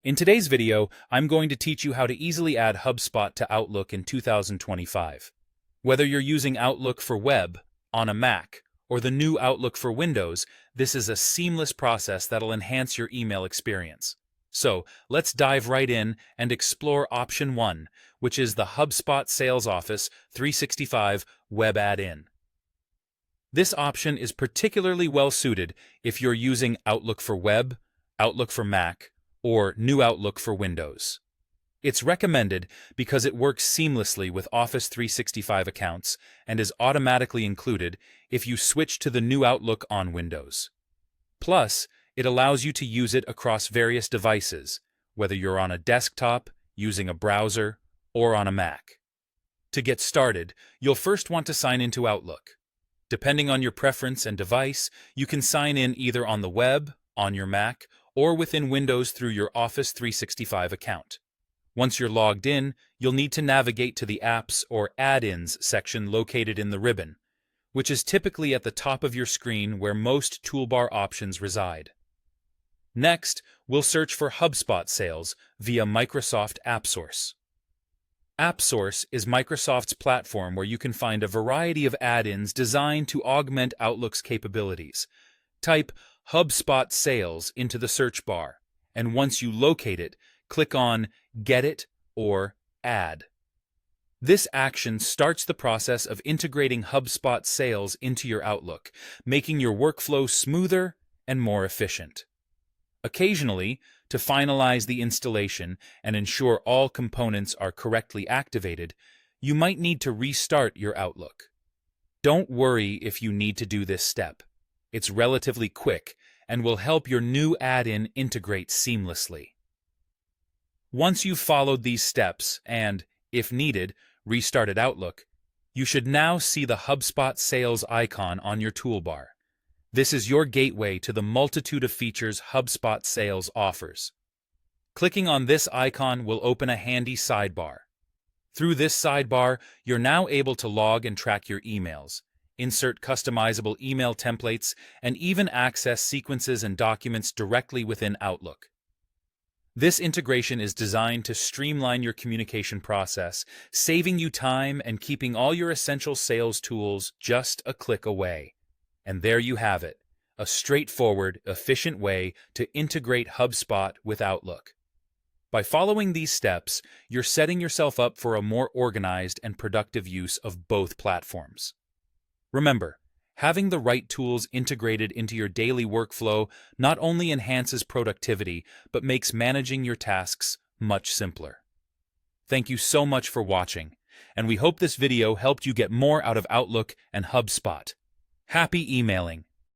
In today's video, I'm going to teach you how to easily add HubSpot to Outlook in 2025. Whether you're using Outlook for web, on a Mac, or the new Outlook for Windows, this is a seamless process that'll enhance your email experience. So, let's dive right in and explore option 1, which is the HubSpot Sales Office 365 Web Add-in. This option is particularly well suited if you're using Outlook for web, Outlook for Mac, or New Outlook for Windows. It's recommended because it works seamlessly with Office 365 accounts and is automatically included if you switch to the New Outlook on Windows. Plus, it allows you to use it across various devices, whether you're on a desktop, using a browser, or on a Mac. To get started, you'll first want to sign into Outlook. Depending on your preference and device, you can sign in either on the web, on your Mac, or within Windows through your Office 365 account. Once you're logged in, you'll need to navigate to the Apps or Add-ins section located in the ribbon, which is typically at the top of your screen where most toolbar options reside. Next, we'll search for HubSpot Sales via Microsoft AppSource. AppSource is Microsoft's platform where you can find a variety of add-ins designed to augment Outlook's capabilities. Type HubSpot Sales into the search bar, and once you locate it, click on Get It or Add. This action starts the process of integrating HubSpot Sales into your Outlook, making your workflow smoother and more efficient. Occasionally, to finalize the installation and ensure all components are correctly activated, you might need to restart your Outlook. Don't worry if you need to do this step. It's relatively quick and will help your new add-in integrate seamlessly. Once you've followed these steps and, if needed, restarted Outlook, you should now see the HubSpot Sales icon on your toolbar. This is your gateway to the multitude of features HubSpot Sales offers. Clicking on this icon will open a handy sidebar. Through this sidebar, you're now able to log and track your emails, insert customizable email templates, and even access sequences and documents directly within Outlook. This integration is designed to streamline your communication process, saving you time and keeping all your essential sales tools just a click away. And there you have it, a straightforward, efficient way to integrate HubSpot with Outlook. By following these steps, you're setting yourself up for a more organized and productive use of both platforms. Remember, having the right tools integrated into your daily workflow not only enhances productivity, but makes managing your tasks much simpler. Thank you so much for watching, and we hope this video helped you get more out of Outlook and HubSpot. Happy emailing!